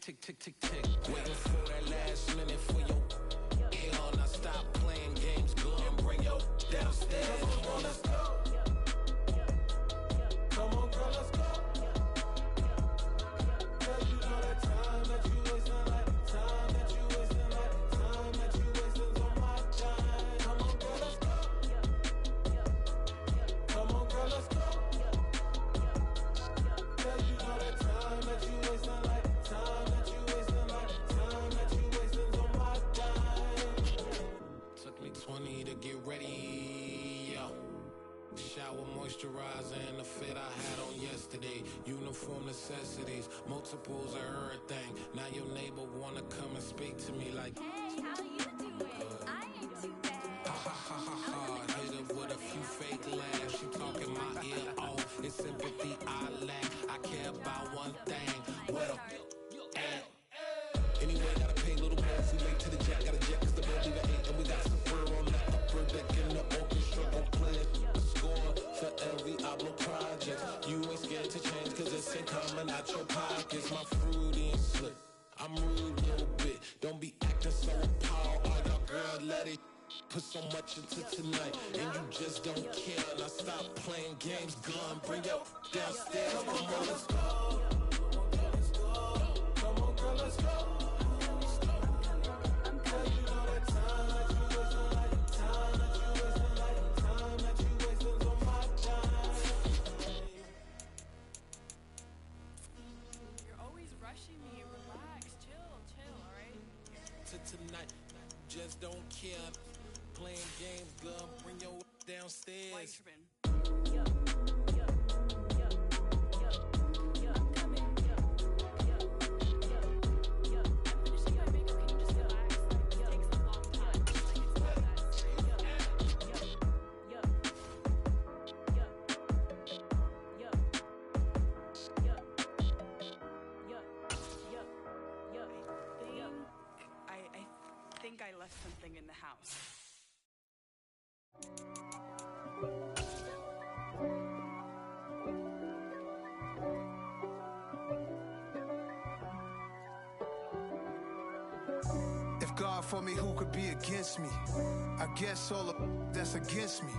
tick, tick, tick, tick. Waiting for that last minute for your on. I stop playing games, go and bring your downstairs. Come on, let's go. Come on, girl, let's go. Cause you know that time that you wasting, like time that you wasting, like time that you wasting on my time. Come on, girl, let's go. Come on, girl, let's go. Cause you know that time that you wasting, like time that you wasting, like time that you wasting on my time. Took me 20 to get ready, yo. Shower, moisturizer, and the fit I had on yesterday. Uniform necessities, multiples of everything. Now your neighbor wanna come and speak to me like, hey, how you doing? I ain't too bad. ha ha ha ha ha. Hit her with a few fake laughs. She talking my ear off. It's sympathy I lack. I care about one thing. Well, anyway, gotta pay a little more. If we late to the jack, gotta jet cause the band leave at 8. And we got some fur on the upper deck in the orchestra. Don't play the score for every album project. You ain't scared to change cause it's ain't coming out your pockets. My fruity and slick, I'm rude a little bit. Don't be acting so appalled. Oh, y'all girl, let it put so much into tonight. And you just don't care. And I stop playing games, gun, bring your downstairs. Come on, girl, let's go. Come on, girl, let's go. Cause you know that time that you wasting, like time that you wasting, like time that you wasting on my time. You're always rushing me. Relax, chill, alright? To tonight, just don't care. Playing games, gun, bring your downstairs. Why tripping? I think I left something in the house. If God for me, who could be against me? I guess all of that's against me.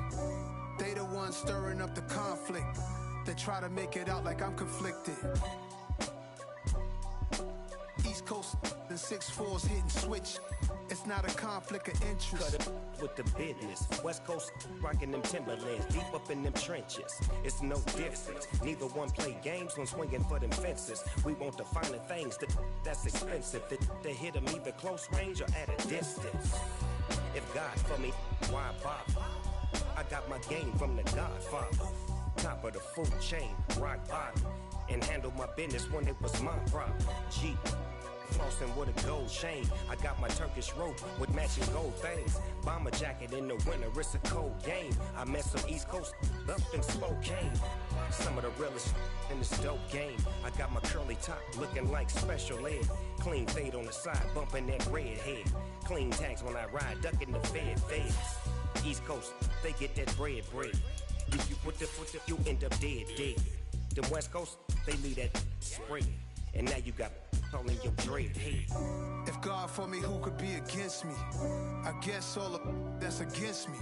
They the ones stirring up the conflict. They try to make it out like I'm conflicted. East Coast and 6'4's hitting switch. It's not a conflict of interest. Cut it with the business. West Coast rocking them Timberlands, deep up in them trenches. It's no difference. Neither one play games when swinging for them fences. We want the finer things that's expensive. They hit them either close range or at a distance. If God for me, why bother? I got my game from the Godfather. Top of the food chain, rock bottom. And handle my business when it was my problem. G. Flossing with a gold chain. I got my Turkish rope with matching gold things. Bomber jacket in the winter, it's a cold game. I met some East Coast up in Spokane. Some of the realest in this dope game. I got my curly top looking like special ed. Clean fade on the side, bumping that red head. Clean tags when I ride, ducking the feds. East Coast, they get that bread. You put the you end up dead. Them West Coast, they leave that spread. And now you got all in your dread head. If God for me, who could be against me? I guess all of that's against me.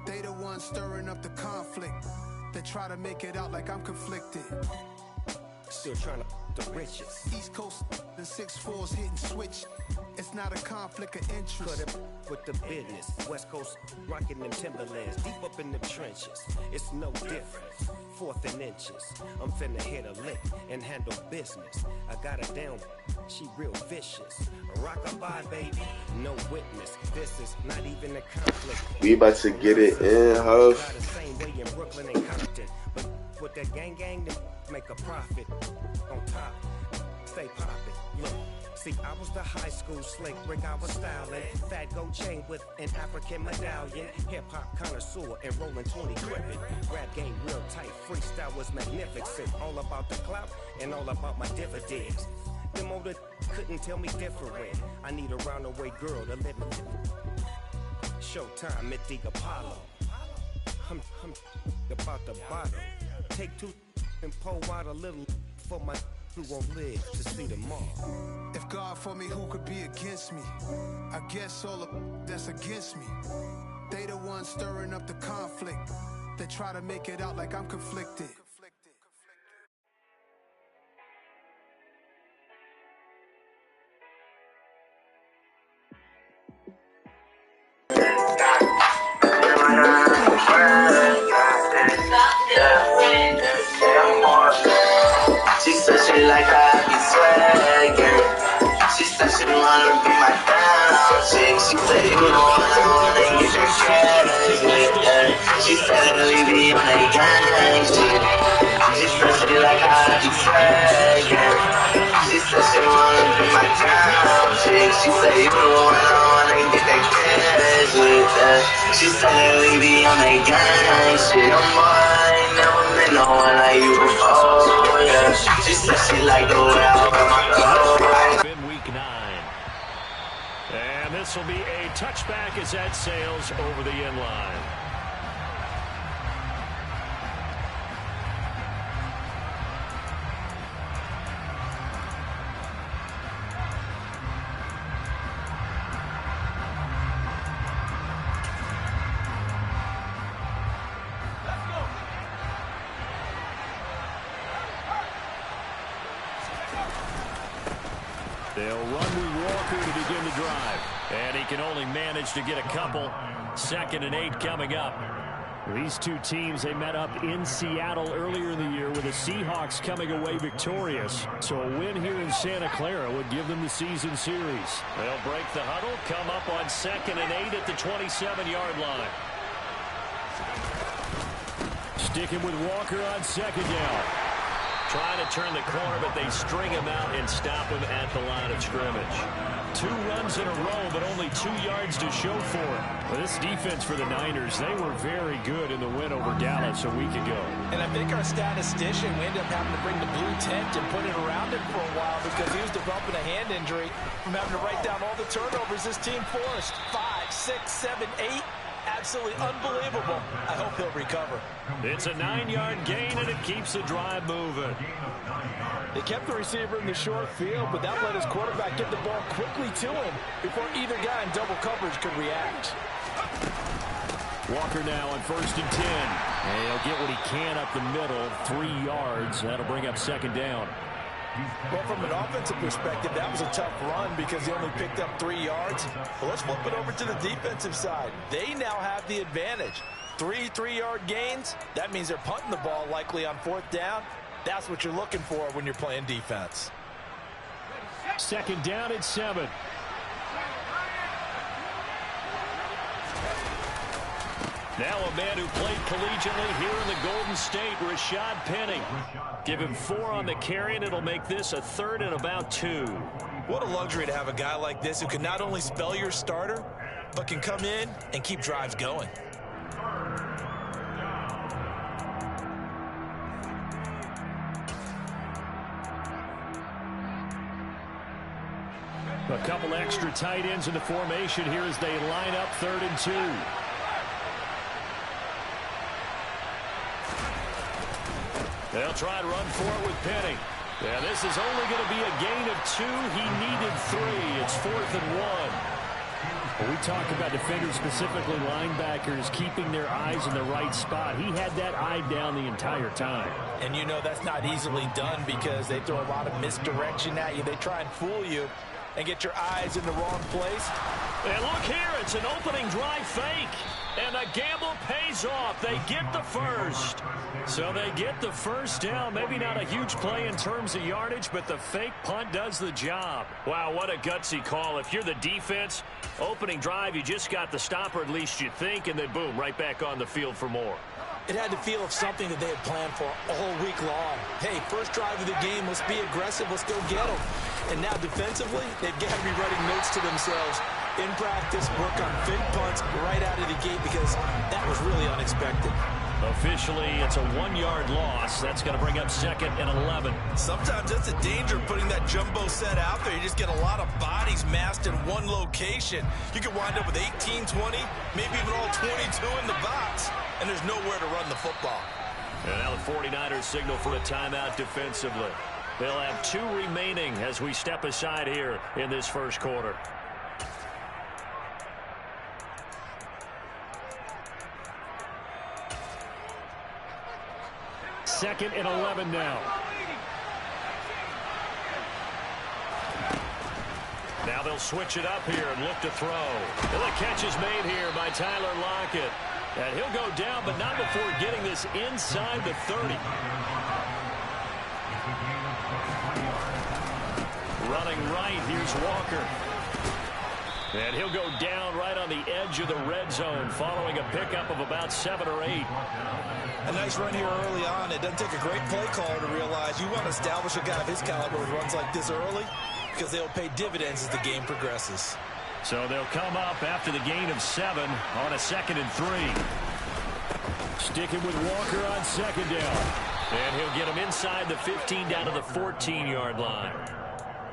They the ones stirring up the conflict. They try to make it out like I'm conflicted. Still trying to the riches. East Coast and 6'4's hitting switch. It's not a conflict of interest. Cut it with the business. West Coast rocking them Timberlands, deep up in them trenches. It's no difference. 4th and inches. I'm finna hit a lick and handle business. I got her down, she real vicious. Rock-a-bye, baby, no witness. This is not even a conflict. We about to get it in, Huff. Got the same way in Brooklyn and Compton, but with that gang, they make a profit on top. Stay poppin'. Look. See, I was the high school slick Rick, I was styling. Fat gold chain with an African medallion. Hip-hop connoisseur and rolling 20 gripping. Rap game real tight, freestyle was magnificent. All about the clout and all about my dividends. Them older couldn't tell me different. I need a roundaway girl to live in. Showtime at the Apollo. I'm about the bottle. Take 2 and pour out a little for my who won't live to see tomorrow. If God for me, who could be against me? I guess all the that's against me. They the ones stirring up the conflict. They try to make it out like I'm conflicted. She said she like how I be swaggin'. She said she wanna be my down chick. She said you know I wanna get that cash with her. She said that we be on that gang shit. She said she like how I be swaggin'. She said she wanna be my down chick. She said you know I wanna get that cash with her. She said that we be on that gang shit. I'm mine, never met no one like you before, yeah. She said she like the way I wear my clothes. In week 9. And this will be a touchback as that sails over the end line. They'll run with Walker to begin the drive. And he can only manage to get a couple. 2nd and 8 coming up. These two teams, they met up in Seattle earlier in the year with the Seahawks coming away victorious. So a win here in Santa Clara would give them the season series. They'll break the huddle, come up on 2nd and 8 at the 27-yard line. Sticking with Walker on 2nd down. Trying to turn the corner, but they string him out and stop him at the line of scrimmage. 2 runs in a row, but only 2 yards to show for it. Well, this defense for the Niners, they were very good in the win over Dallas a week ago. And I think our statistician, we ended up having to bring the blue tent and put it around him for a while because he was developing a hand injury from having to write down all the turnovers this team forced. 5, 6, 7, 8. Absolutely unbelievable. I hope he'll recover. It's a 9-yard gain, and it keeps the drive moving. They kept the receiver in the short field, but that let his quarterback get the ball quickly to him before either guy in double coverage could react. Walker now on 1st and 10. And he'll get what he can up the middle, 3 yards. That'll bring up 2nd down. Well, from an offensive perspective, that was a tough run because he only picked up 3 yards. Well, let's flip it over to the defensive side. They now have the advantage. 3 3-yard gains. That means they're punting the ball likely on 4th down. That's what you're looking for when you're playing defense. 2nd down at 7. Now a man who played collegiately here in the Golden State, Rashad Penny. Give him 4 on the carry, and it'll make this a 3rd and about 2. What a luxury to have a guy like this who can not only spell your starter, but can come in and keep drives going. A couple extra tight ends in the formation here as they line up 3rd and 2. They'll try and run for it with Penny. Yeah, this is only going to be a gain of 2. He needed 3. It's 4th and 1. Well, we talk about defenders, specifically linebackers, keeping their eyes in the right spot. He had that eye down the entire time. And you know that's not easily done because they throw a lot of misdirection at you. They try and fool you and get your eyes in the wrong place. And look here, it's an opening drive fake. And the gamble pays off. They get the first. So they get the first down. Maybe not a huge play in terms of yardage, but the fake punt does the job. Wow, what a gutsy call. If you're the defense, opening drive, you just got the stopper, at least you think, and then boom, right back on the field for more. It had the feel of something that they had planned for all week long. Hey, first drive of the game, let's be aggressive, let's go get them. And now defensively, they've got to be writing notes to themselves. In practice, work on fake punts right out of the gate because that was really unexpected. Officially, it's a 1-yard loss. That's going to bring up 2nd and 11. Sometimes that's the danger of putting that jumbo set out there. You just get a lot of bodies massed in one location. You could wind up with 18, 20, maybe even all 22 in the box, and there's nowhere to run the football. And now the 49ers signal for a timeout defensively. They'll have 2 remaining as we step aside here in this first quarter. Second and 11 now. Now they'll switch it up here and look to throw. And the catch is made here by Tyler Lockett. And he'll go down, but not before getting this inside the 30. Running right, here's Walker. And he'll go down right on the edge of the red zone following a pickup of about 7 or 8. A nice run here early on. It doesn't take a great play caller to realize you want to establish a guy of his caliber with runs like this early because they'll pay dividends as the game progresses. So they'll come up after the gain of 7 on a 2nd and 3. Sticking with Walker on 2nd down. And he'll get him inside the 15 down to the 14-yard line.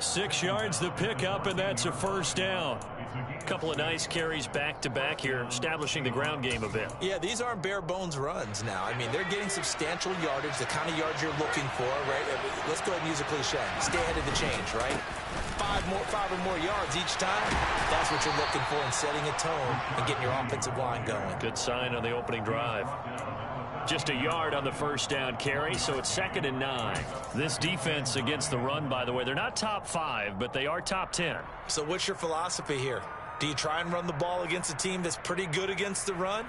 6 yards the pickup, and that's a first down. A couple of nice carries back-to-back here, establishing the ground game a bit. Yeah, these aren't bare-bones runs now. I mean, they're getting substantial yardage, the kind of yards you're looking for, right? Let's go ahead and use a cliche. Stay ahead of the change, right? 5 or more yards each time. That's what you're looking for in setting a tone and getting your offensive line going. Good sign on the opening drive. Just a yard on the first down carry, so it's 2nd and 9. This defense against the run, by the way, they're not top 5, but they are top 10. So what's your philosophy here? Do you try and run the ball against a team that's pretty good against the run?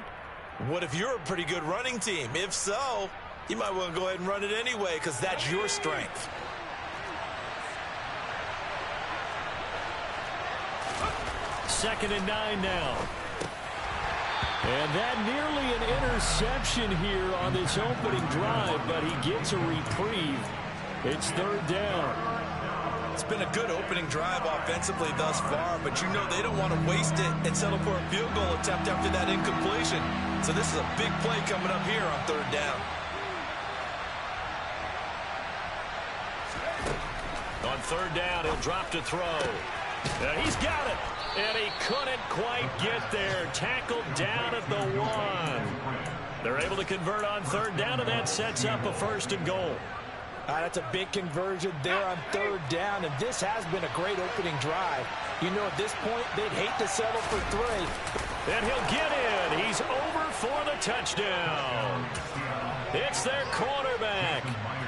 What if you're a pretty good running team? If so, you might want to go ahead and run it anyway because that's your strength. Second and 9 now. And that nearly an interception here on this opening drive, but he gets a reprieve. It's 3rd down. It's been a good opening drive offensively thus far, but you know they don't want to waste it and settle for a field goal attempt after that incompletion. So this is a big play coming up here on 3rd down. On 3rd down, he'll drop to throw. And he's got it. And he couldn't quite get there. Tackled down at the 1. They're able to convert on 3rd down, and that sets up a 1st and goal. That's a big conversion there on 3rd down, and this has been a great opening drive. You know, at this point, they'd hate to settle for 3. And he'll get in. He's over for the touchdown. It's their quarterback.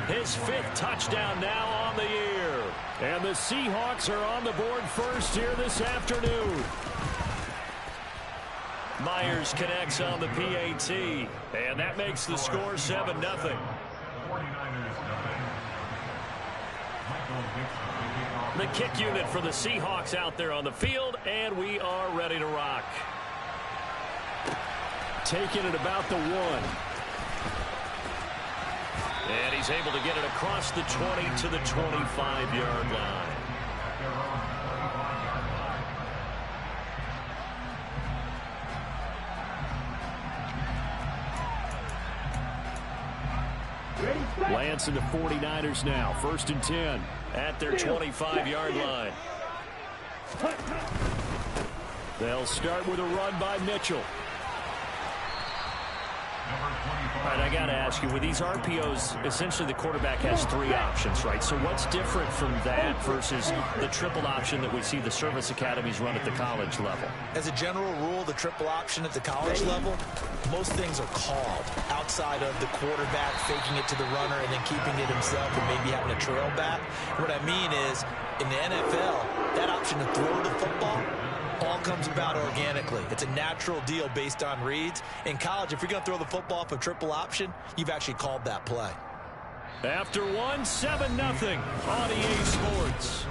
His 5th touchdown now on the year. And the Seahawks are on the board first here this afternoon. Myers connects on the PAT, and that makes the score 7-0. The kick unit for the Seahawks out there on the field, and we are ready to rock. Taking it about the 1. And he's able to get it across the 20 to the 25-yard line. Lance and the 49ers now. 1st and 10 at their 25-yard line. They'll start with a run by Mitchell. All right, I got to ask you, with these RPOs, essentially the quarterback has 3 options, right? So what's different from that versus the triple option that we see the service academies run at the college level? As a general rule, the triple option at the college level, most things are called outside of the quarterback faking it to the runner and then keeping it himself and maybe having a trail back. What I mean is, in the NFL, that option to throw the football all comes about organically. It's a natural deal based on reads. In college, if you're going to throw the football off a triple option, you've actually called that play. After 1, 7-0 on EA Sports.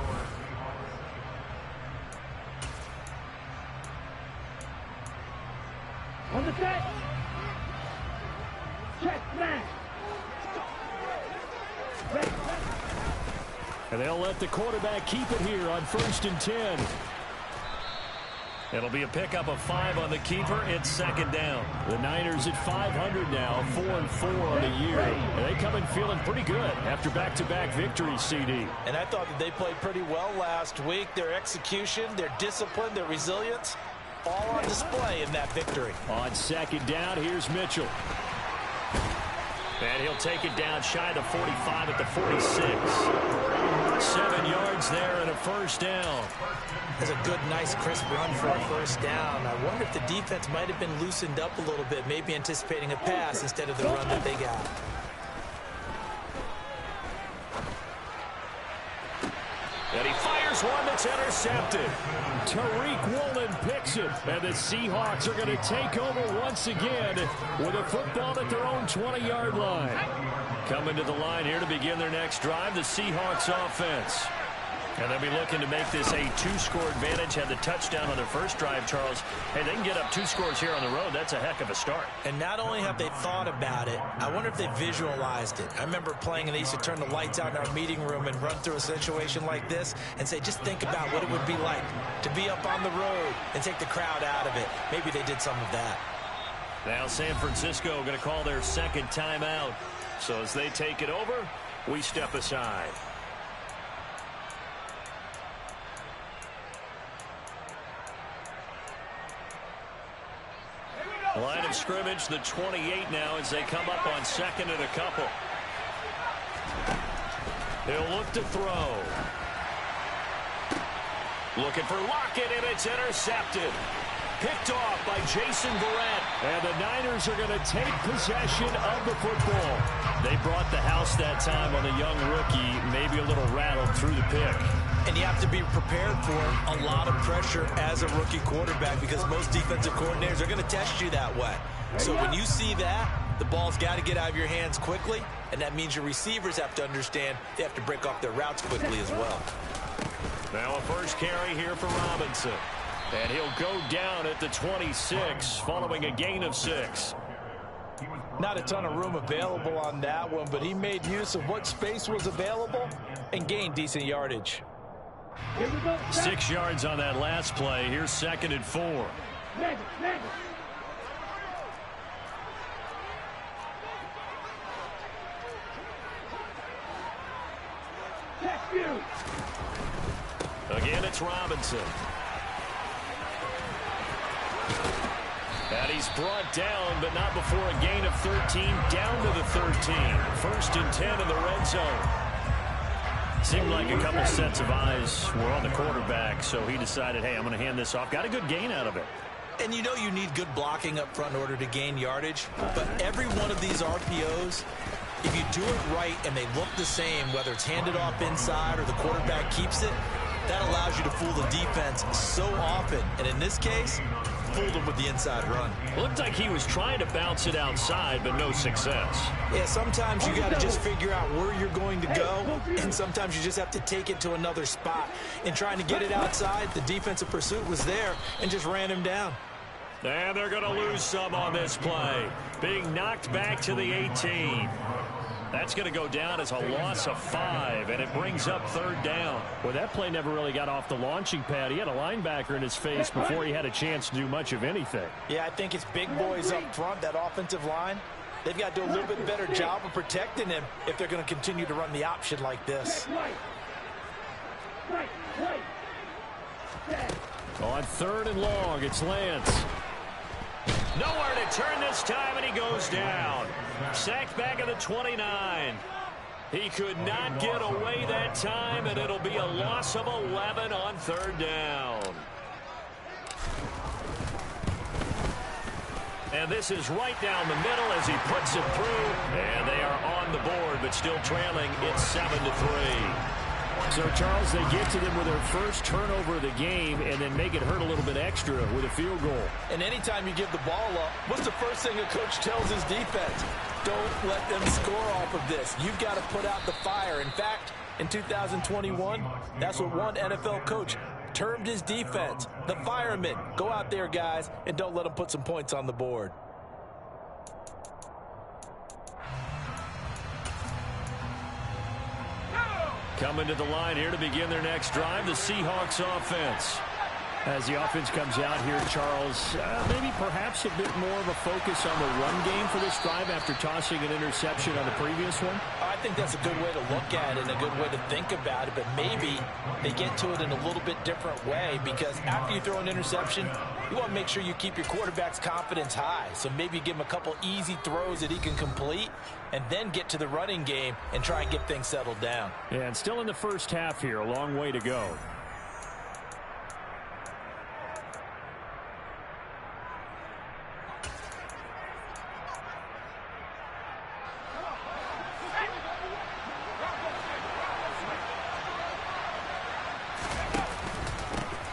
On the set. Check, smash. And they'll let the quarterback keep it here on 1st and 10. It'll be a pickup of 5 on the keeper. It's 2nd down. The Niners at 500 now, 4-4 on the year. And they come in feeling pretty good after back-to-back victories, CD. And I thought that they played pretty well last week. Their execution, their discipline, their resilience, all on display in that victory. On 2nd down, here's Mitchell. And he'll take it down shy of the 45 at the 46. 7 yards there and a first down. That's a good, nice, crisp run for a first down. I wonder if the defense might have been loosened up a little bit, maybe anticipating a pass instead of the run that they got. And he fires one that's intercepted. Tariq Woolen picks it. And the Seahawks are going to take over once again with a football at their own 20-yard line. Coming to the line here to begin their next drive, the Seahawks offense. And they'll be looking to make this a 2-score advantage. Had the touchdown on their first drive, Charles. Hey, they can get up 2 scores here on the road. That's a heck of a start. And not only have they thought about it, I wonder if they visualized it. I remember playing and they used to turn the lights out in our meeting room and run through a situation like this and say, just think about what it would be like to be up on the road and take the crowd out of it. Maybe they did some of that. Now San Francisco going to call their second timeout. So as they take it over, we step aside. Line of scrimmage, the 28 now as they come up on second and a couple. He'll look to throw. Looking for Lockett, and it's intercepted. Picked off by Jason Verrett. And the Niners are going to take possession of the football. They brought the house that time on the young rookie, maybe a little rattled through the pick. And you have to be prepared for a lot of pressure as a rookie quarterback because most defensive coordinators are going to test you that way. So when you see that, the ball's got to get out of your hands quickly, and that means your receivers have to understand they have to break off their routes quickly as well. Now a first carry here for Robinson. And he'll go down at the 26 following a gain of 6. Not a ton of room available on that one, but he made use of what space was available and gained decent yardage. 6 yards on that last play. Here's 2nd and 4. Again, it's Robinson. And he's brought down, but not before a gain of 13, down to the 13. 1st and 10 in the red zone. Seemed like a couple sets of eyes were on the quarterback, so he decided, hey, I'm going to hand this off. Got a good gain out of it. And you know you need good blocking up front in order to gain yardage, but every one of these RPOs, if you do it right and they look the same, whether it's handed off inside or the quarterback keeps it, that allows you to fool the defense so often. And in this case, fooled him with the inside run. Looked like he was trying to bounce it outside, but no success. Yeah, sometimes you got to just figure out where you're going to go, and sometimes you just have to take it to another spot. In trying to get it outside, the defensive pursuit was there and just ran him down. And they're going to lose some on this play. Being knocked back to the 18. That's going to go down as a loss of 5, and it brings up 3rd down. Well, that play never really got off the launching pad. He had a linebacker in his face before he had a chance to do much of anything. Yeah, I think it's big boys up front, that offensive line. They've got to do a little bit better job of protecting him if they're going to continue to run the option like this. On 3rd and long, it's Lance. Nowhere to turn this time, and he goes down. Sacked back at the 29. He could not get away that time, and it'll be a loss of 11 on 3rd down. And this is right down the middle as he puts it through. And they are on the board, but still trailing. It's 7-3. So, Charles, they get to them with their first turnover of the game and then make it hurt a little bit extra with a field goal. And anytime you give the ball up, what's the first thing a coach tells his defense? Don't let them score off of this. You've got to put out the fire. In fact, in 2021, that's what one NFL coach termed his defense. The firemen. Go out there, guys, and don't let them put some points on the board. Coming to the line here to begin their next drive, the Seahawks offense. As the offense comes out here, Charles, maybe perhaps a bit more of a focus on the run game for this drive after tossing an interception on the previous one? I think that's a good way to look at it and a good way to think about it, but maybe they get to it in a little bit different way, because after you throw an interception, you want to make sure you keep your quarterback's confidence high. So maybe give him a couple easy throws that he can complete and then get to the running game and try and get things settled down. Yeah, and still in the first half here, a long way to go.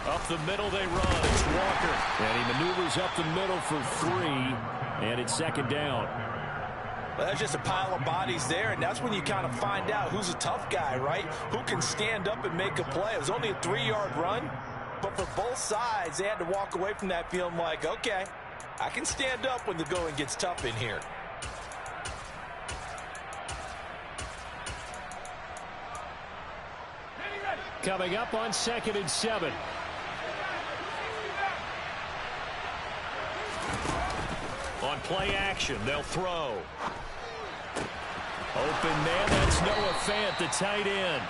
Up the middle they run. It's Walker. And he maneuvers up the middle for 3. And it's second down. Well, that's just a pile of bodies there, and that's when you kind of find out who's a tough guy, right? Who can stand up and make a play. It was only a 3-yard run, but for both sides, they had to walk away from that feeling like, okay, I can stand up when the going gets tough in here. Coming up on 2nd and 7. On play action, they'll throw. Open man, that's Noah Fant, the tight end.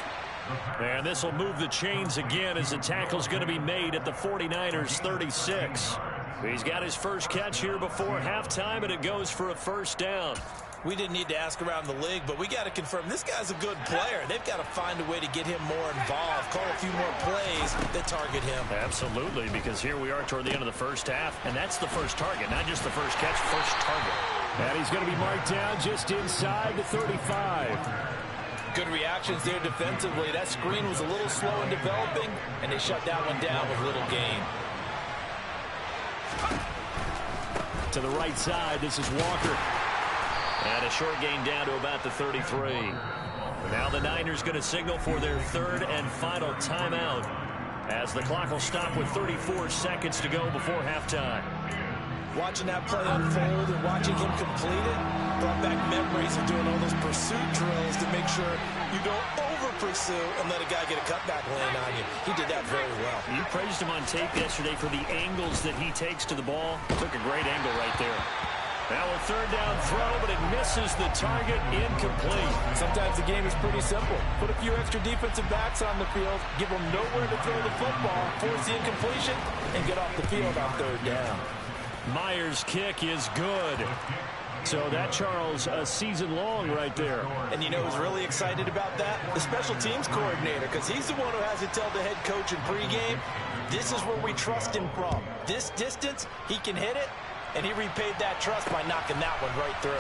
And this will move the chains again as the tackle's going to be made at the 49ers 36. He's got his first catch here before halftime, and it goes for a first down. We didn't need to ask around the league, but we got to confirm this guy's a good player. They've got to find a way to get him more involved, call a few more plays that target him. Absolutely, because here we are toward the end of the first half, and that's the first target, not just the first catch, first target. And he's going to be marked down just inside the 35. Good reactions there defensively. That screen was a little slow in developing, and they shut that one down with little gain. To the right side, this is Walker. And a short gain down to about the 33. Now the Niners going to signal for their third and final timeout as the clock will stop with 34 seconds to go before halftime. Watching that play unfold and watching him complete it brought back memories of doing all those pursuit drills to make sure you don't over-pursue and let a guy get a cutback land on you. He did that very well. You praised him on tape yesterday for the angles that he takes to the ball. Took a great angle right there. Now a third down throw, but it misses the target, incomplete. Sometimes the game is pretty simple. Put a few extra defensive backs on the field, give them nowhere to throw the football, force the incompletion, and get off the field on third down. Myers' kick is good. So that, Charles, a season long right there. And you know who's really excited about that? The special teams coordinator, because he's the one who has to tell the head coach in pregame, this is where we trust him from. This distance, he can hit it. And he repaid that trust by knocking that one right through.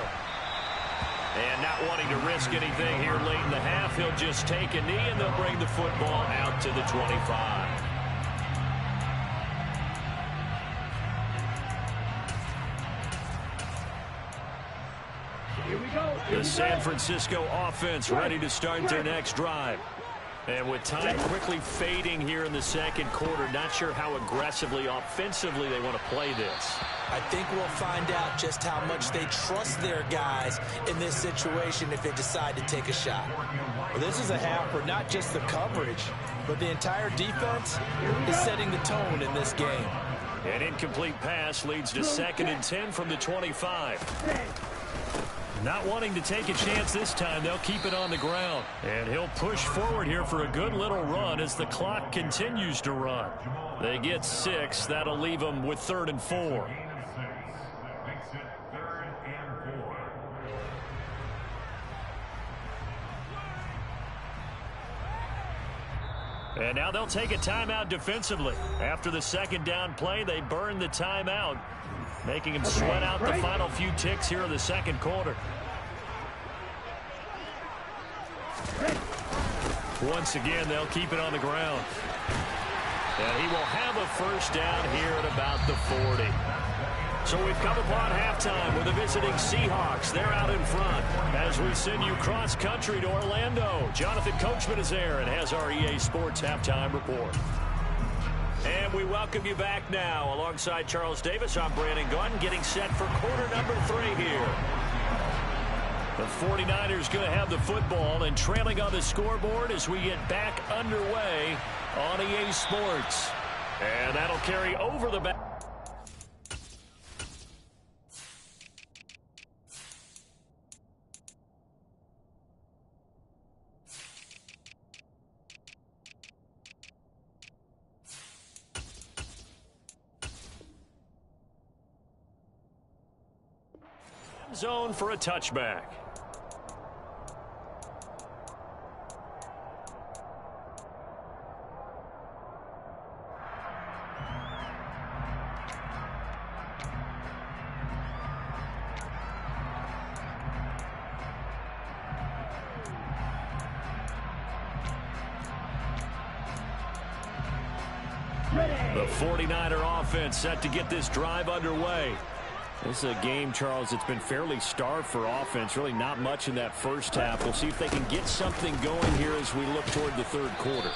And not wanting to risk anything here late in the half, he'll just take a knee, and they'll bring the football out to the 25. Here we go. The San Francisco offense ready to start their next drive. And with time quickly fading here in the second quarter, not sure how aggressively, offensively they want to play this. I think we'll find out just how much they trust their guys in this situation if they decide to take a shot. Well, this is a half where not just the coverage, but the entire defense is setting the tone in this game. An incomplete pass leads to 2nd and 10 from the 25. Not wanting to take a chance this time, they'll keep it on the ground. And he'll push forward here for a good little run as the clock continues to run. They get 6. That'll leave them with 3rd and 4. And now they'll take a timeout defensively. After the second down play, they burn the timeout, making them sweat out the final few ticks here in the second quarter. Once again, they'll keep it on the ground. And he will have a first down here at about the 40. So we've come upon halftime with the visiting Seahawks. They're out in front as we send you cross-country to Orlando. Jonathan Coachman is there and has our EA Sports halftime report. And we welcome you back now. Alongside Charles Davis, I'm Brandon Gaudin, getting set for quarter number 3 here. The 49ers going to have the football and trailing on the scoreboard as we get back underway on EA Sports. And that'll carry over the back. Zone for a touchback. The 49er offense set to get this drive underway. This is a game, Charles, that's been fairly starved for offense. Really not much in that first half. We'll see if they can get something going here as we look toward the third quarter.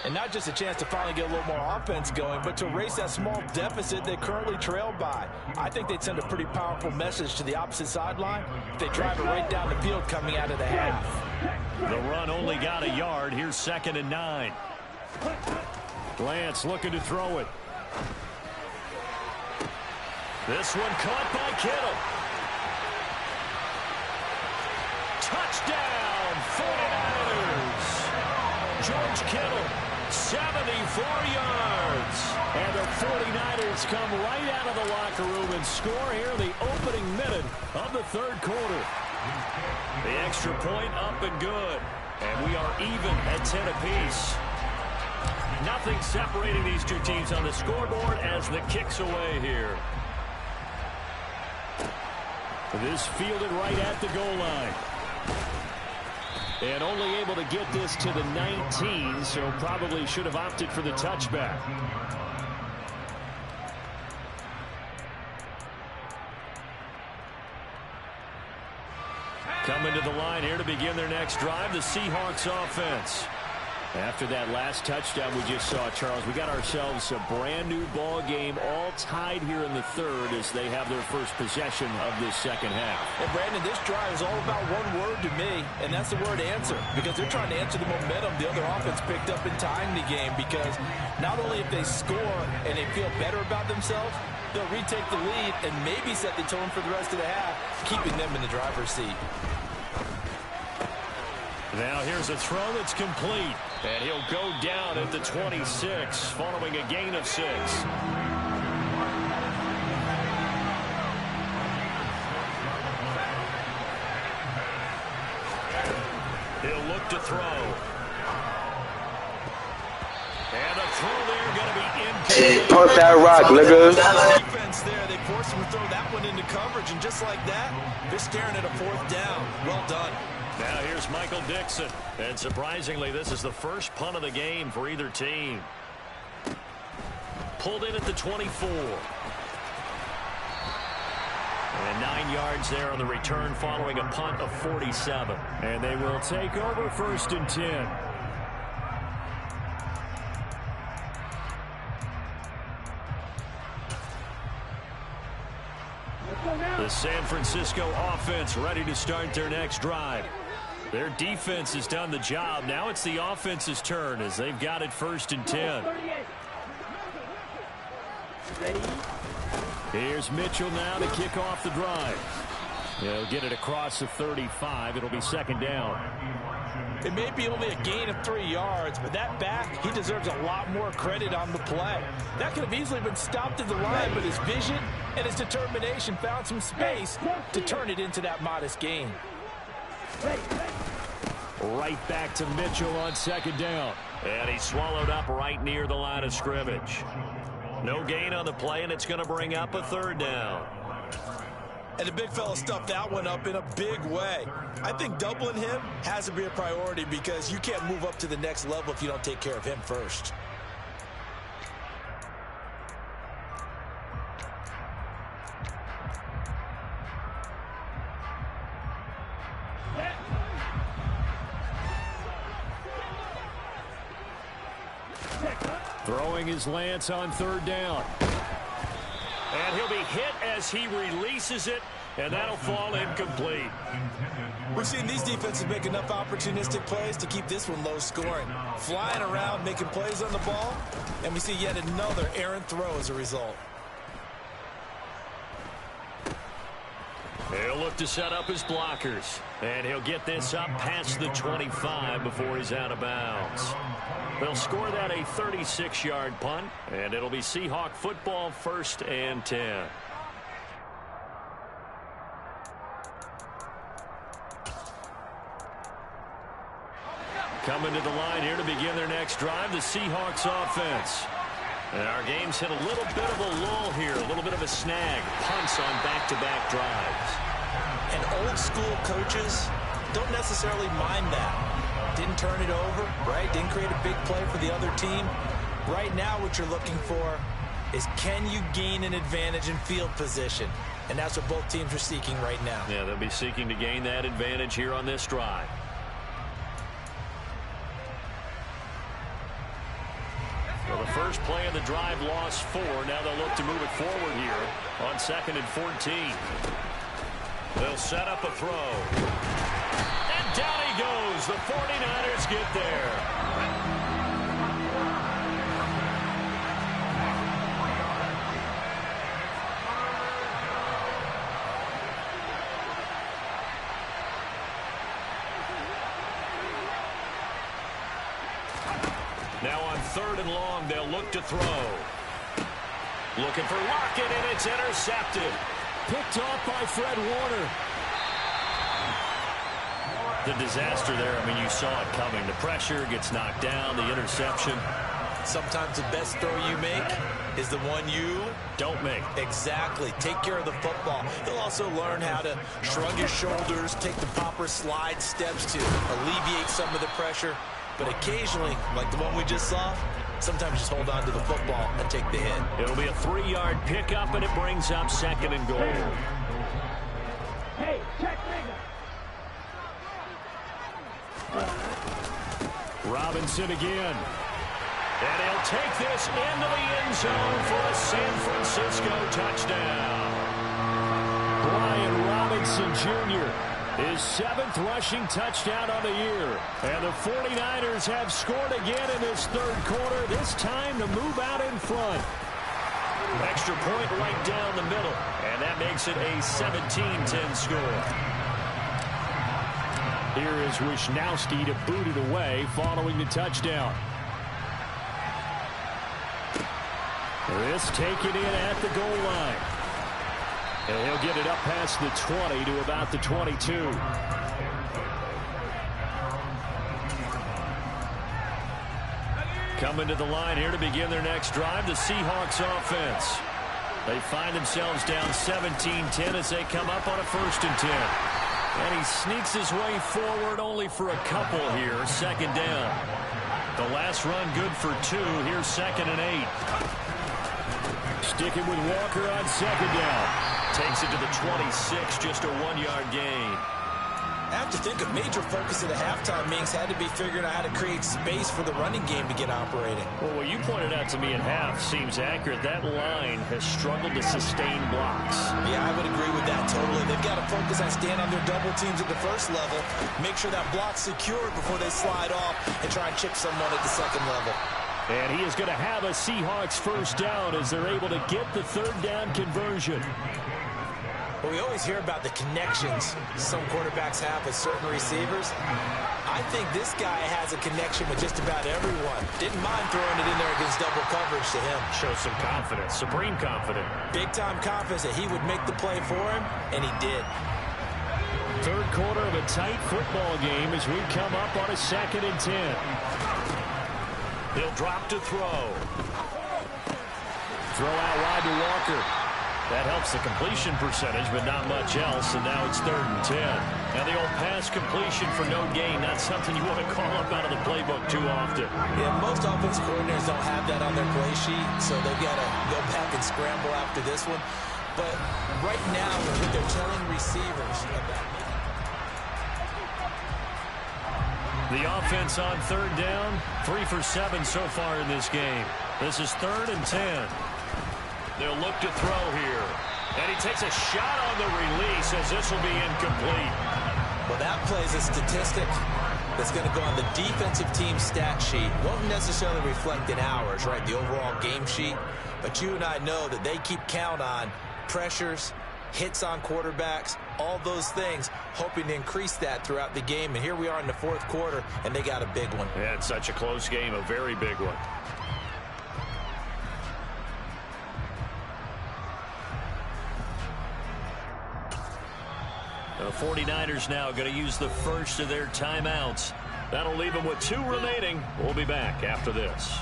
And not just a chance to finally get a little more offense going, but to erase that small deficit they currently trail by. I think they'd send a pretty powerful message to the opposite sideline if they drive it right down the field coming out of the half. The run only got a yard. Here's 2nd and 9. Lance looking to throw it. This one caught by Kittle. Touchdown, 49ers. George Kittle, 74 yards. And the 49ers come right out of the locker room and score here in the opening minute of the third quarter. The extra point up and good. And we are even at 10 apiece. Nothing separating these two teams on the scoreboard as the kick's away here. This fielded right at the goal line. And only able to get this to the 19, so probably should have opted for the touchback. Coming to the line here to begin their next drive, the Seahawks offense. After that last touchdown we just saw, Charles, we got ourselves a brand new ball game, all tied here in the third as they have their first possession of this second half. And Brandon, this drive is all about one word to me, and that's the word answer, because they're trying to answer the momentum the other offense picked up in tying the game, because not only if they score and they feel better about themselves, they'll retake the lead and maybe set the tone for the rest of the half, keeping them in the driver's seat. Now here's a throw that's complete. And he'll go down at the 26 following a gain of 6. He'll look to throw. And a throw there going to be incomplete. Pump that rock, nigga. Defense there. They forced him to throw that one into coverage. And just like that, they're staring at a 4th down. Well done. Now here's Michael Dixon. And surprisingly, this is the first punt of the game for either team. Pulled in at the 24. And 9 yards there on the return following a punt of 47. And they will take over 1st and 10. The San Francisco offense ready to start their next drive. Their defense has done the job. Now it's the offense's turn as they've got it 1st and 10. Here's Mitchell now to kick off the drive. He'll get it across the 35. It'll be 2nd down. It may be only a gain of 3 yards, but that back, he deserves a lot more credit on the play. That could have easily been stopped at the line, but his vision and his determination found some space to turn it into that modest gain. Right back to Mitchell on 2nd down. And he's swallowed up right near the line of scrimmage. No gain on the play, and it's going to bring up a 3rd down. And the big fella stuffed that one up in a big way. I think doubling him has to be a priority because you can't move up to the next level if you don't take care of him first. Throwing his Lance on 3rd down. And he'll be hit as he releases it and that'll fall incomplete. We've seen these defenses make enough opportunistic plays to keep this one low scoring. Flying around, making plays on the ball, and we see yet another errant throw as a result. He'll look to set up his blockers, and he'll get this up past the 25 before he's out of bounds. They'll score that a 36-yard punt, and it'll be Seahawk football 1st and 10. Coming to the line here to begin their next drive, the Seahawks offense. And our game's hit a little bit of a lull here, a little bit of a snag. Punts on back-to-back drives. And old-school coaches don't necessarily mind that. Didn't turn it over, right? Didn't create a big play for the other team. Right now what you're looking for is, can you gain an advantage in field position? And that's what both teams are seeking right now. Yeah, they'll be seeking to gain that advantage here on this drive. Well, the first play of the drive lost 4. Now they'll look to move it forward here on 2nd and 14. They'll set up a throw. And down he goes. The 49ers get there. Now on 3rd and long, they'll look to throw. Looking for Lockett, and it's intercepted. Picked off by Fred Warner. The disaster there, I mean, you saw it coming. The pressure gets knocked down, the interception. Sometimes the best throw you make is the one you don't make. Exactly. Take care of the football. He'll also learn how to shrug his shoulders, take the proper slide steps to alleviate some of the pressure. But occasionally, like the one we just saw, sometimes just hold on to the football and take the hit. It'll be a 3-yard pickup, and it brings up 2nd and goal. Hey, check Robinson again. And he'll take this into the end zone for a San Francisco touchdown. Brian Robinson Jr., his 7th rushing touchdown on the year. And the 49ers have scored again in this 3rd quarter, this time to move out in front. Extra point right down the middle, and that makes it a 17-10 score. Here is Wisnowski to boot it away following the touchdown. This taken in at the goal line. And he'll get it up past the 20 to about the 22. Coming to the line here to begin their next drive, the Seahawks offense. They find themselves down 17-10 as they come up on a 1st and 10. And he sneaks his way forward only for a couple here, 2nd down. The last run good for 2. Here's 2nd and 8. Sticking with Walker on 2nd down. Takes it to the 26, just a 1-yard gain. I have to think a major focus at the halftime meetings had to be figuring out how to create space for the running game to get operating. Well, what you pointed out to me at half seems accurate. That line has struggled to sustain blocks. Yeah, I would agree with that totally. They've got to focus on staying on their double teams at the 1st level, make sure that block's secured before they slide off and try and chip someone at the 2nd level. And he is going to have a Seahawks 1st down as they're able to get the 3rd down conversion. Well, we always hear about the connections some quarterbacks have with certain receivers. I think this guy has a connection with just about everyone. Didn't mind throwing it in there against double coverage to him. Shows some confidence, supreme confidence. Big-time confidence that he would make the play for him, and he did. 3rd quarter of a tight football game as we come up on a 2nd and 10. He'll drop to throw. Throw out wide to Walker. That helps the completion percentage, but not much else, and now it's 3rd and 10. Now the old pass completion for no gain, not something you want to call up out of the playbook too often. Yeah, most offensive coordinators don't have that on their play sheet, so they've got to go back and scramble after this one. But right now, what they're telling receivers about... The offense on 3rd down, 3 for 7 so far in this game. This is 3rd and 10. They'll look to throw here. And he takes a shot on the release as this will be incomplete. Well, that plays a statistic that's going to go on the defensive team stat sheet. Won't necessarily reflect in ours, right, the overall game sheet. But you and I know that they keep count on pressures, hits on quarterbacks, all those things, hoping to increase that throughout the game. And here we are in the fourth quarter, and they got a big one. Yeah, it's such a close game, a very big one. The 49ers now going to use the first of their timeouts. That'll leave them with 2 remaining. We'll be back after this.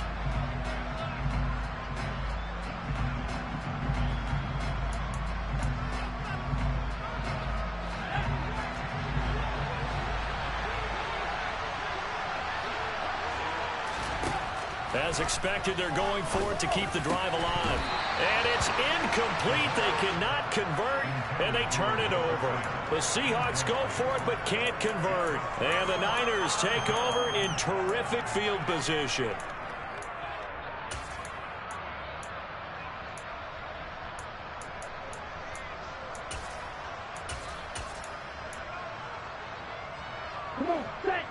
As expected, they're going for it to keep the drive alive. And it's incomplete. They cannot convert, and they turn it over. The Seahawks go for it but can't convert. And the Niners take over in terrific field position. Come on, set.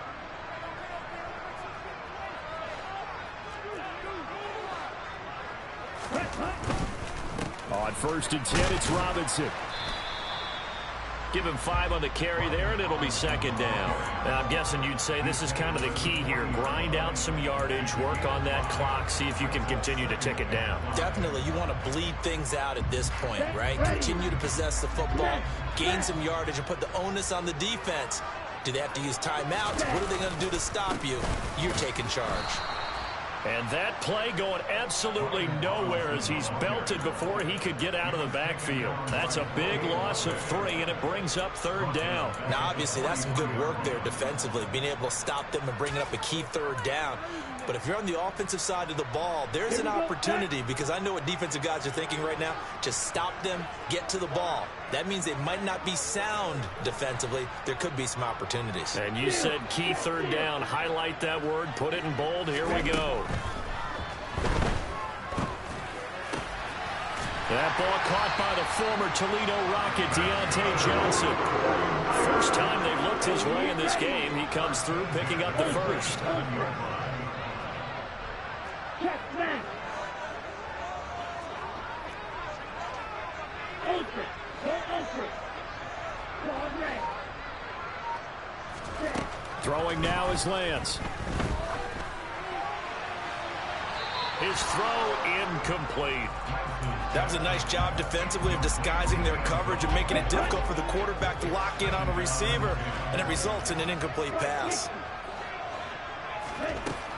On 1st and 10, it's Robinson. Give him 5 on the carry there, and it'll be 2nd down. Now, I'm guessing you'd say this is kind of the key here. Grind out some yardage, work on that clock, see if you can continue to tick it down. Definitely, you want to bleed things out at this point, right? Continue to possess the football, gain some yardage, and put the onus on the defense. Do they have to use timeouts? What are they going to do to stop you? You're taking charge. And that play going absolutely nowhere as he's belted before he could get out of the backfield. That's a big loss of 3, and it brings up 3rd down. Now, obviously, that's some good work there defensively, being able to stop them and bringing up a key 3rd down. But if you're on the offensive side of the ball, there's an opportunity, because I know what defensive guys are thinking right now. Just stop them, get to the ball. That means they might not be sound defensively. There could be some opportunities. And you said key 3rd down. Highlight that word. Put it in bold. Here we go. That ball caught by the former Toledo Rocket, Deontay Johnson. First time they've looked his way in this game. He comes through picking up the first. Throwing now is Lance. His throw incomplete. That was a nice job defensively of disguising their coverage and making it difficult for the quarterback to lock in on a receiver, and it results in an incomplete pass.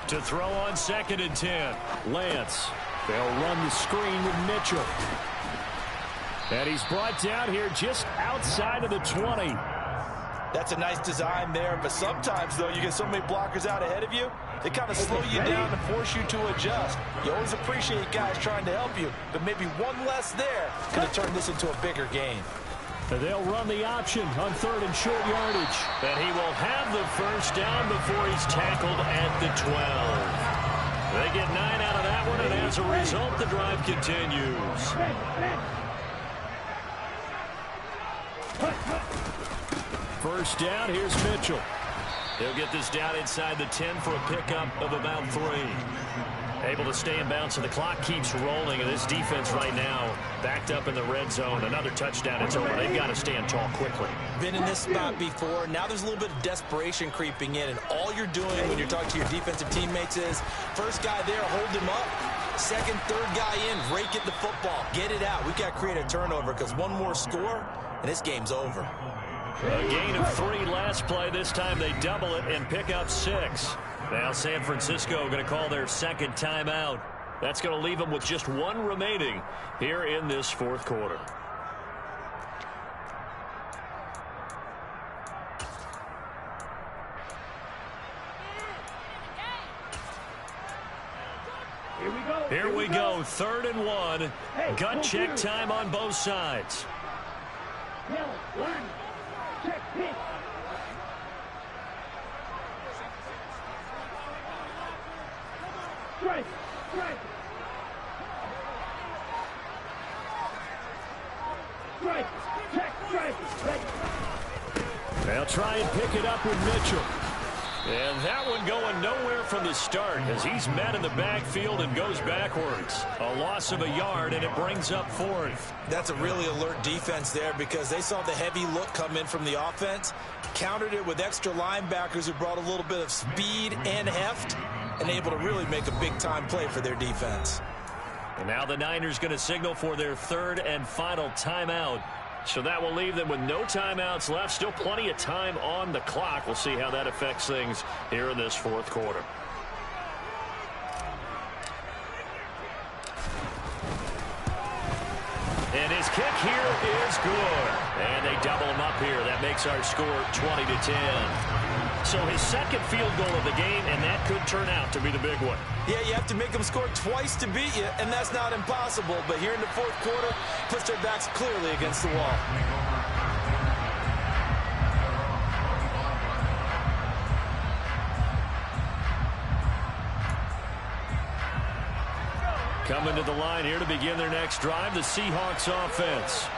To throw on 2nd and 10. Lance. They'll run the screen with Mitchell. And he's brought down here just outside of the 20. That's a nice design there, but sometimes, though, you get so many blockers out ahead of you, they kind of slow you down and force you to adjust. You always appreciate guys trying to help you, but maybe one less there could have turned this into a bigger game. They'll run the option on 3rd and short yardage. And he will have the first down before he's tackled at the 12. They get 9 out of that one, and as a result, the drive continues. First down, here's Mitchell. He'll get this down inside the 10 for a pickup of about 3. Able to stay in bounds, and the clock keeps rolling, and this defense right now backed up in the red zone. Another touchdown, it's over. They've got to stand tall quickly. Been in this spot before. Now there's a little bit of desperation creeping in, and all you're doing when you're talking to your defensive teammates is, first guy there, hold him up. 2nd, 3rd guy in, rake at the football. Get it out. We've got to create a turnover, because one more score, and this game's over. A gain of 3 last play. This time they double it and pick up 6. Now San Francisco going to call their 2nd timeout. That's going to leave them with just 1 remaining here in this 4th quarter. Here we go. 3rd and 1. Gut check time on both sides. Check pitch. Strike. Strike. strike. Check strike. They'll try and pick it up with Mitchell. And that one going nowhere from the start as he's met in the backfield and goes backwards. A loss of a yard, and it brings up fourth. That's a really alert defense there because they saw the heavy look come in from the offense, countered it with extra linebackers who brought a little bit of speed and heft, and able to really make a big-time play for their defense. And now the Niners going to signal for their third and final timeout. So that will leave them with no timeouts left. Still plenty of time on the clock. We'll see how that affects things here in this fourth quarter. And his kick here is good. And they double him up here. That makes our score 20-10. So his second field goal of the game, and that could turn out to be the big one. Yeah, you have to make them score twice to beat you, and that's not impossible. But here in the fourth quarter, puts their backs clearly against the wall. Coming to the line here to begin their next drive, the Seahawks offense.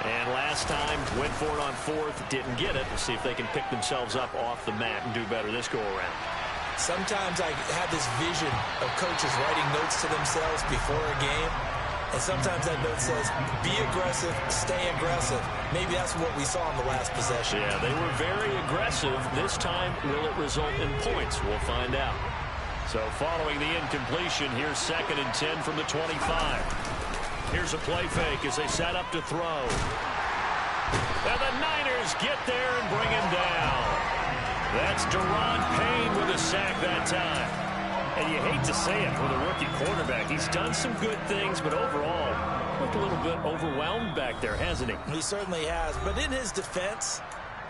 And last time, went for it on fourth, didn't get it. We'll see if they can pick themselves up off the mat and do better this go-around. Sometimes I have this vision of coaches writing notes to themselves before a game, and sometimes that note says, be aggressive, stay aggressive. Maybe that's what we saw in the last possession. Yeah, they were very aggressive. This time, will it result in points? We'll find out. So following the incompletion, here's 2nd and 10 from the 25. Here's a play fake as they set up to throw. And the Niners get there and bring him down. That's Deron Payne with a sack that time. And you hate to say it with a rookie quarterback. He's done some good things, but overall, looked a little bit overwhelmed back there, hasn't he? He certainly has. But in his defense,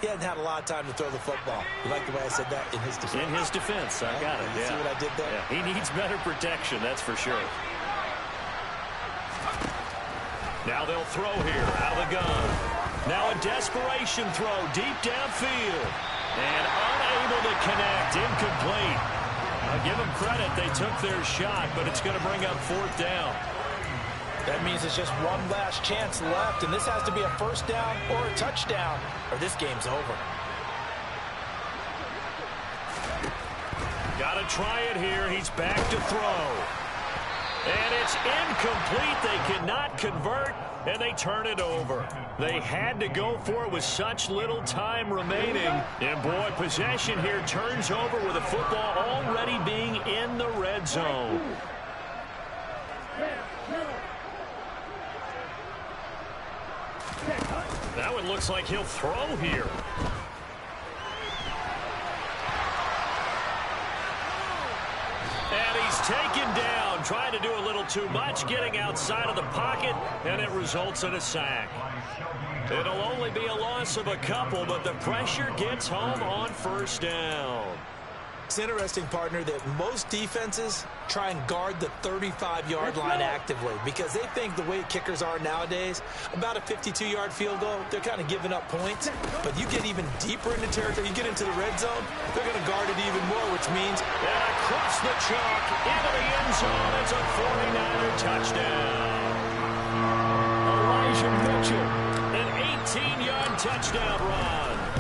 he hasn't had a lot of time to throw the football. You like the way I said that? In his defense. In his defense. I got it. You see what I did there? Yeah, he needs better protection, that's for sure. Now they'll throw here out of the gun. Now a desperation throw deep downfield. And unable to connect. Incomplete. I'll give them credit. They took their shot, but it's going to bring up fourth down. That means it's just one last chance left, and this has to be a first down or a touchdown, or this game's over. Got to try it here. He's back to throw. And it's incomplete. They cannot convert, and they turn it over. They had to go for it with such little time remaining. And, boy, possession here turns over with the football already being in the red zone. That one looks like he'll throw here. And he's taken down, trying to do a little too much, getting outside of the pocket, and it results in a sack. It'll only be a loss of a couple, but the pressure gets home on first down. It's interesting, partner, that most defenses try and guard the 35-yard line actively because they think the way kickers are nowadays, about a 52-yard field goal, they're kind of giving up points. But you get even deeper into territory, you get into the red zone, they're going to guard it even more, which means across the chalk into the end zone. It's a 49er touchdown. Elijah Mitchell, an 18-yard touchdown run.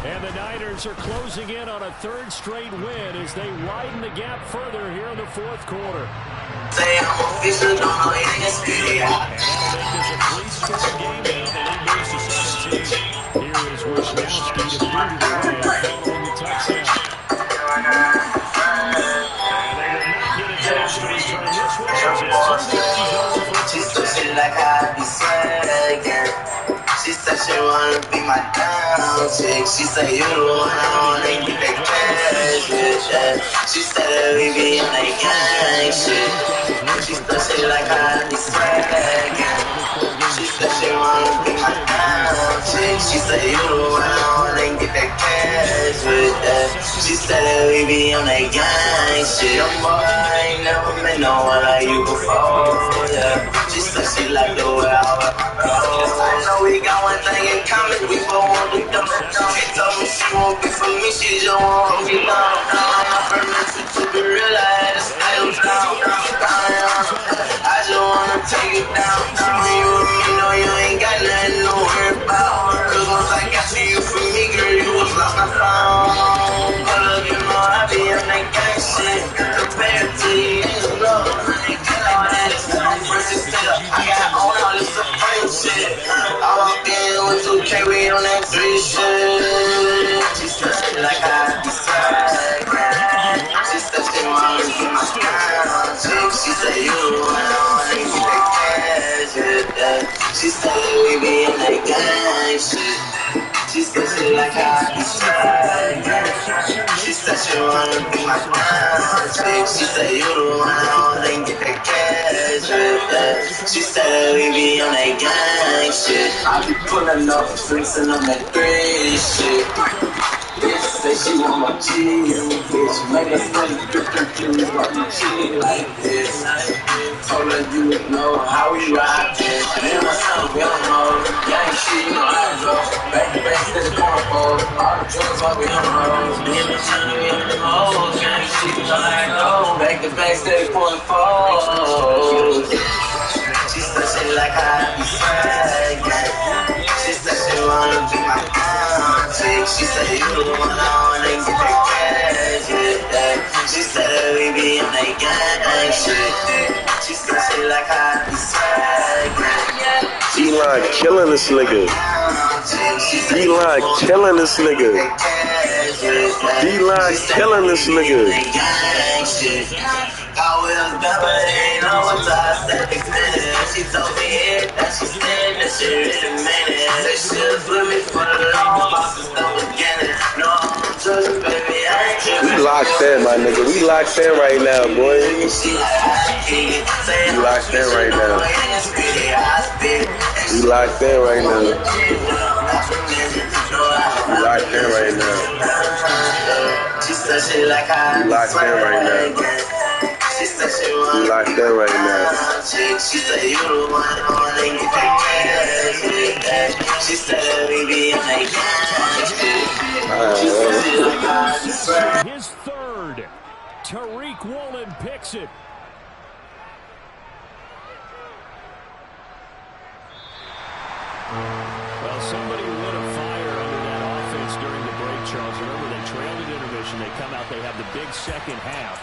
And the Niners are closing in on a third straight win as they widen the gap further here in the fourth quarter. Say I'm official, don't know it is And that'll make this a three-score game now. The lead moves to 17. Here is Wisnowski to boot it away following the touchdown. And they will not get a chance to return this one as it's through the end zone for a She's so shit like I be swaggin'. She said she wanna be my down chick. She said you the one I wanna get that cash, bitch. Yeah. She said that we be on that gang shit. She said she like I be swaggin'. She said she wanna be my down chick. She said you the one I wanna get that cash, bitch. Yeah. She said that we be on that gang shit. Your boy ain't never met no one like you before, yeah. She said she like the way I roll. I know we got one thing in common, we both want to dumb. She told me she won't be for me, she just won't be long. I'm not permission to be real, I had to stay down. I just wanna take it down. You and me know you ain't got nothing to worry Okay, we on that 3 shit. She said she like I be swag. She said she wanna be my kind chick. She said you the one I wanna get that cash, yeah. She said we be in that gang shit. She said she like how I be swag. She said she wanna be my kind chick. She said you the one I wanna get that cash, yeah. She said we be on that gang shit. I be pulling up, flexing on that 3 shit. Bitch say she want my cheese, bitch. Make her say please want my cheese like this. Told her you would know how we rockin'. Me and my son, we don't know. Gang shit, you know how it go. Back to back to the cornhole. All the drugs while we on the road. Me and my son, we on the hoes. Gang shit, you know how it go. Back to back to the cornhole. She said she like how I be swag. She said she wanna be my chick. She said you the one I wanna get that cash, yeah. She said that we be in that gang shit. She said she like how I be swag. D-Line killing this nigga. D-Line killing this nigga. D-Line killing this nigga. I will never ain't know what I said extended. She told me that she said that she really meant it. That she was with me for the long haul since the beginning. No, I'm just baby, I ain't tripping. We locked in, my nigga. We locked in right now, boy. We locked in right now. We locked in right now. We locked in right now. She said she like how we locked in right now. She said she wanna we locked in right now. She said you the one I wanna get that cash. She said that we be in that cash. She said she like how I his third. Tariq Woolen picks it. Well, somebody lit a fire under that offense during the break, Charles. Remember, they trailed at intermission. They come out, they have the big second half.